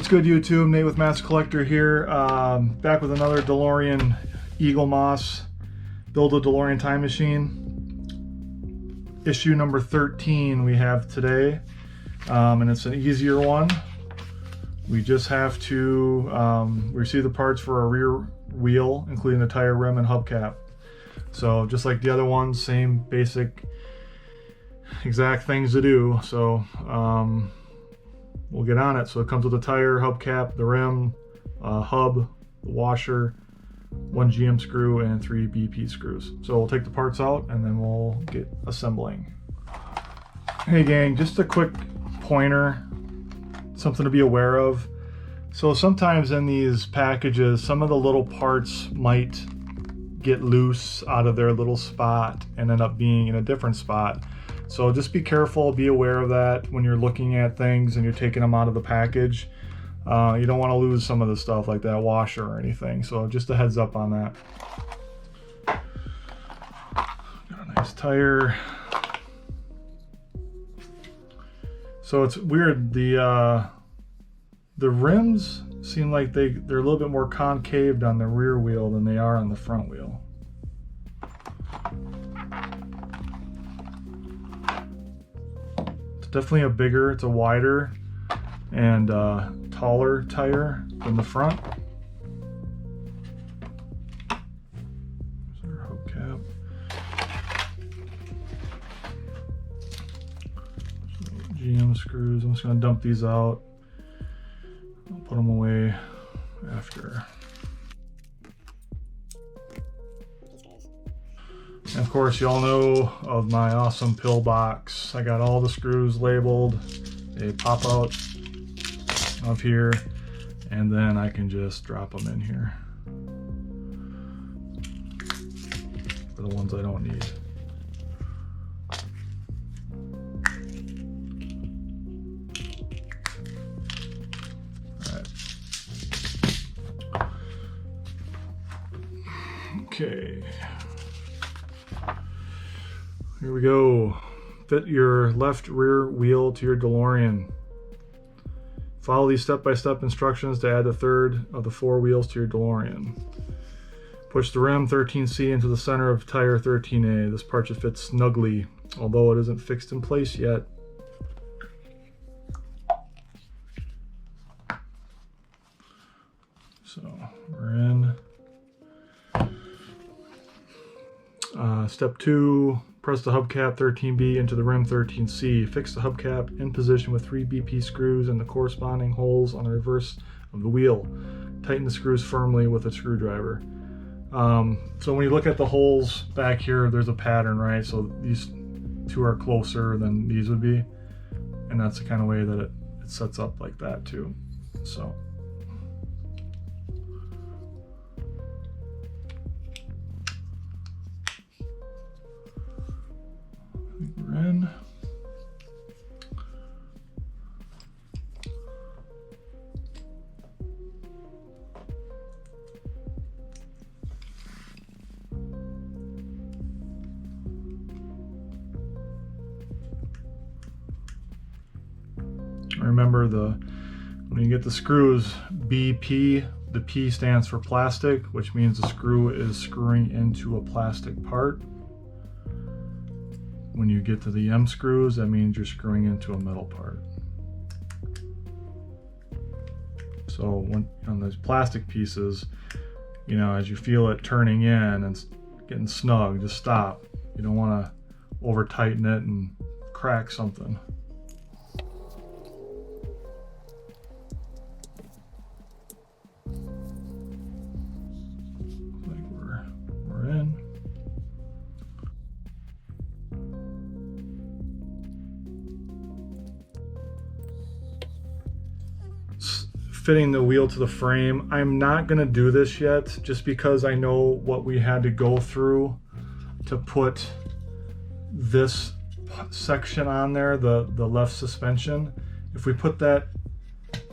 What's good, YouTube? Nate with Master Collector here, back with another Delorean Eaglemoss Build a Delorean Time Machine. Issue number 13 we have today, and it's an easier one. We just have to receive the parts for our rear wheel, including the tire rim and hubcap. So just like the other ones, same basic exact things to do. So we'll get on it. So it comes with the tire, hubcap, the rim, hub, the washer, 1 GM screw, and 3 BP screws. So we'll take the parts out and then we'll get assembling. Hey gang, just a quick pointer, something to be aware of. So sometimes in these packages, some of the little parts might get loose out of their little spot and end up being in a different spot. So just be careful, be aware of that when you're looking at things and you're taking them out of the package. You don't want to lose some of the stuff like that washer or anything. So just a heads up on that. Got a nice tire. So it's weird, the rims seem like they're a little bit more concaved on the rear wheel than they are on the front wheel. It's definitely it's a wider and taller tire than the front. There's our hubcap. GM screws. I'm just going to dump these out. I'll put them away after. And of course, y'all know of my awesome pill box. I got all the screws labeled. They pop out of here, and then I can just drop them in here for the ones I don't need. Okay, here we go. Fit your left rear wheel to your Delorean. Follow these step-by-step instructions to add the third of the 4 wheels to your Delorean. Push the rim 13C into the center of tire 13A. This part should fit snugly, although it isn't fixed in place yet. So we're in. Step 2, press the hubcap 13B into the rim 13C. Fix the hubcap in position with 3 BP screws in the corresponding holes on the reverse of the wheel. Tighten the screws firmly with a screwdriver. So when you look at the holes back here, there's a pattern, right? So these 2 are closer than these would be. And that's the kind of way that it sets up like that too. So. We're in. Remember when you get the screws, BP, the P stands for plastic, which means the screw is screwing into a plastic part. When you get to the M screws, that means you're screwing into a metal part. So when on those plastic pieces, you know, as you feel it turning in and getting snug, just stop. You don't want to over tighten it and crack something. Like we're in. Fitting the wheel to the frame. I'm not going to do this yet just because I know what we had to go through to put this section on there, the left suspension. If we put that,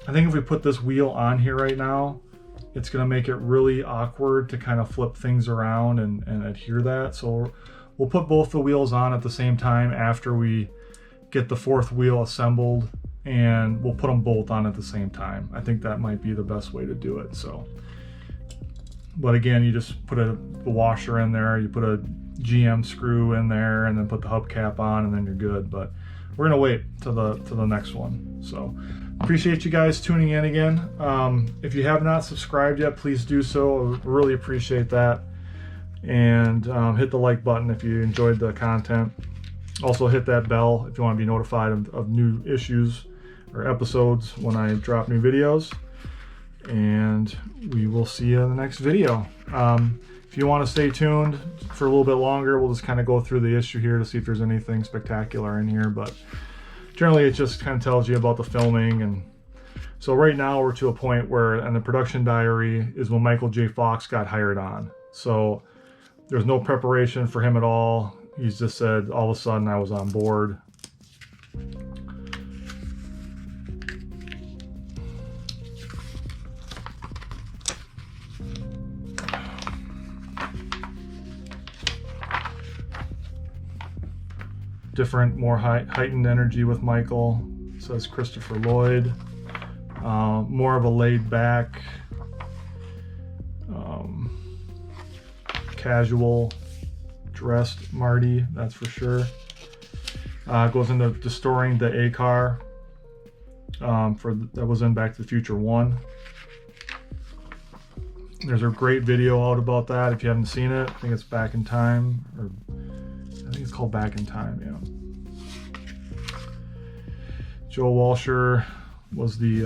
I think if we put this wheel on here right now, it's going to make it really awkward to kind of flip things around and adhere that. So we'll put both the wheels on at the same time after we get the 4th wheel assembled and we'll put them both on at the same time. I think that might be the best way to do it. So, but again, you just put the washer in there, you put a GM screw in there, and then put the hubcap on, and then you're good. But we're gonna wait to the next one. So appreciate you guys tuning in again. If you have not subscribed yet, please do so. I really appreciate that. And hit the like button if you enjoyed the content. Also hit that bell if you want to be notified of new issues or episodes when I drop new videos. And we will see you in the next video. If you want to stay tuned for a little bit longer, we'll just kind of go through the issue here to see if there's anything spectacular in here. But generally it just kind of tells you about the filming. And so right now we're to a point where, and the production diary is when Michael J. Fox got hired on. So there's no preparation for him at all. He's just said, all of a sudden I was on board. Different, more heightened energy with Michael, says Christopher Lloyd. More of a laid back, casual dressed Marty, that's for sure. Goes into restoring the A car that was in Back to the Future 1. There's a great video out about that if you haven't seen it. I think it's Back in Time, or I think it's called Back in Time, yeah. Joe Walsher was the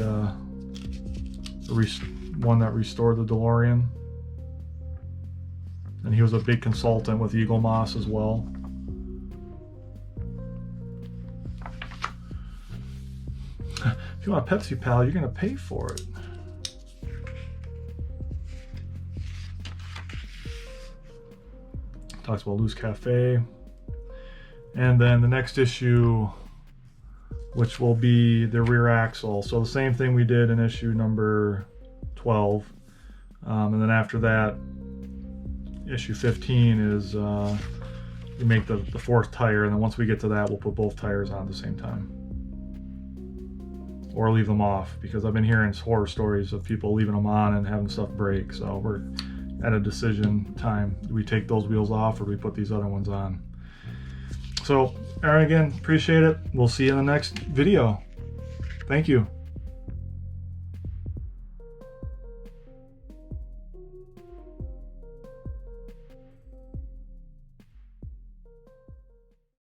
one that restored the DeLorean. And he was a big consultant with Eaglemoss as well. If you want a Pepsi Pal, you're going to pay for it. Talks about Lou's Cafe. And then the next issue, which will be the rear axle. So the same thing we did in issue number 12. And then after that, issue 15 is we make the fourth tire, and then once we get to that, we'll put both tires on at the same time. Or leave them off, because I've been hearing horror stories of people leaving them on and having stuff break. So we're at a decision time. Do we take those wheels off, or do we put these other ones on? So, Aaron, again, appreciate it. We'll see you in the next video. Thank you.